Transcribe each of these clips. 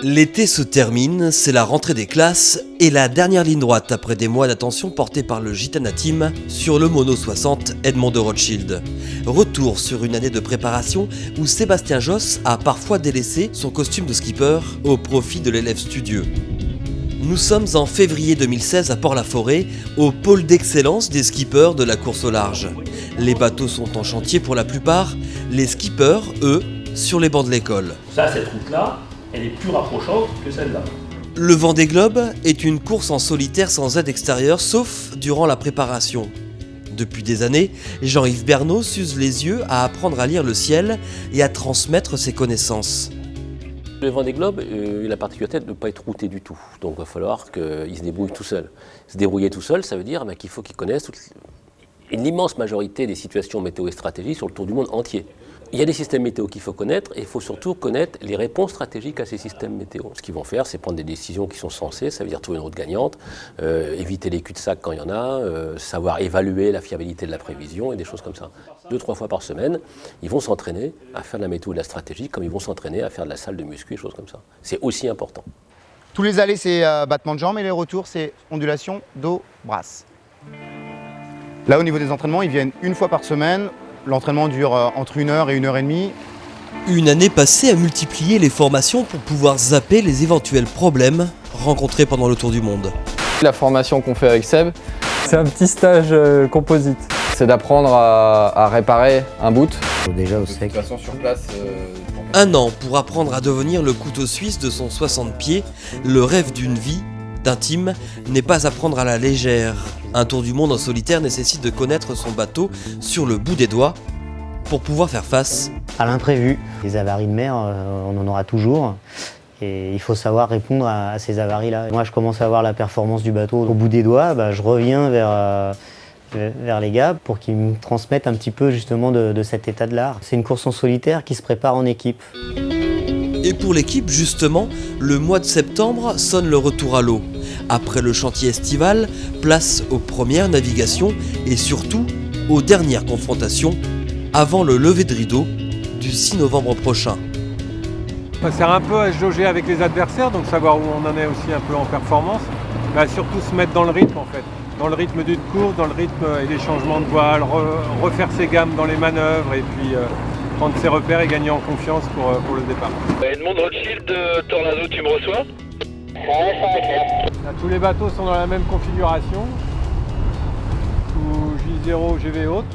L'été se termine, c'est la rentrée des classes et la dernière ligne droite après des mois d'attention portée par le Gitana Team sur le Mono 60 Edmond de Rothschild. Retour sur une année de préparation où Sébastien Josse a parfois délaissé son costume de skipper au profit de l'élève studieux. Nous sommes en février 2016 à Port-la-Forêt, au pôle d'excellence des skippers de la course au large. Les bateaux sont en chantier pour la plupart, les skippers, eux, sur les bancs de l'école. Ça, cette route-là, elle est plus rapprochante que celle-là. Le Vendée Globe est une course en solitaire sans aide extérieure, sauf durant la préparation. Depuis des années, Jean-Yves Bernot s'use les yeux à apprendre à lire le ciel et à transmettre ses connaissances. Le Vendée Globe a la particularité de ne pas être routé du tout. Donc il va falloir qu'il se débrouille tout seul. Se débrouiller tout seul, ça veut dire qu'il faut qu'il connaisse l'immense majorité des situations météo et stratégiques sur le tour du monde entier. Il y a des systèmes météo qu'il faut connaître et il faut surtout connaître les réponses stratégiques à ces systèmes météo. Ce qu'ils vont faire, c'est prendre des décisions qui sont sensées, ça veut dire trouver une route gagnante, éviter les cul-de-sac quand il y en a, savoir évaluer la fiabilité de la prévision et des choses comme ça. 2-3 fois par semaine, ils vont s'entraîner à faire de la météo et de la stratégie comme ils vont s'entraîner à faire de la salle de muscu et choses comme ça. C'est aussi important. Tous les allées, c'est battement de jambes et les retours, c'est ondulation, dos, brasse. Là, au niveau des entraînements, ils viennent une fois par semaine. L'entraînement dure entre 1 heure et 1 heure et demie. Une année passée à multiplier les formations pour pouvoir zapper les éventuels problèmes rencontrés pendant le tour du monde. La formation qu'on fait avec Seb, c'est un petit stage composite. C'est d'apprendre à réparer un boot. Déjà au sec. De toute façon, sur place. 1 an pour apprendre à devenir le couteau suisse de son 60 pieds, le rêve d'une vie, d'un team, n'est pas à prendre à la légère. Un tour du monde en solitaire nécessite de connaître son bateau sur le bout des doigts pour pouvoir faire face à l'imprévu. Les avaries de mer, on en aura toujours. Et il faut savoir répondre à ces avaries-là. Moi, je commence à voir la performance du bateau au bout des doigts. Je reviens vers les gars pour qu'ils me transmettent un petit peu justement de cet état de l'art. C'est une course en solitaire qui se prépare en équipe. Et pour l'équipe, justement, le mois de septembre sonne le retour à l'eau. Après le chantier estival, place aux premières navigations et surtout aux dernières confrontations avant le lever de rideau du 6 novembre prochain. Ça sert un peu à se jauger avec les adversaires, donc savoir où on en est aussi un peu en performance, mais surtout se mettre dans le rythme en fait. Dans le rythme d'une course, dans le rythme et les changements de voile, refaire ses gammes dans les manœuvres et puis prendre ses repères et gagner en confiance pour le départ. Edmond de Rothschild de Tornado, tu me reçois? Ouais, ça va clair. Là, tous les bateaux sont dans la même configuration, sous J0 GV haute.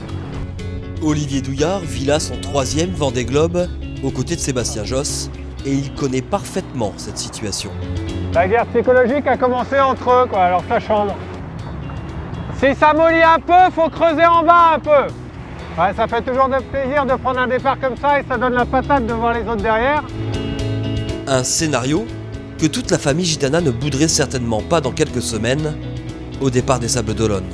Olivier Douillard vit là son 3e Vendée Globe aux côtés de Sébastien Josse et il connaît parfaitement cette situation. La guerre psychologique a commencé entre eux, alors ça chambre. Si ça mollit un peu, faut creuser en bas un peu. Ouais, ça fait toujours de plaisir de prendre un départ comme ça et ça donne la patate de voir les autres derrière. Un scénario que toute la famille Gitana ne bouderait certainement pas dans quelques semaines au départ des Sables d'Olonne.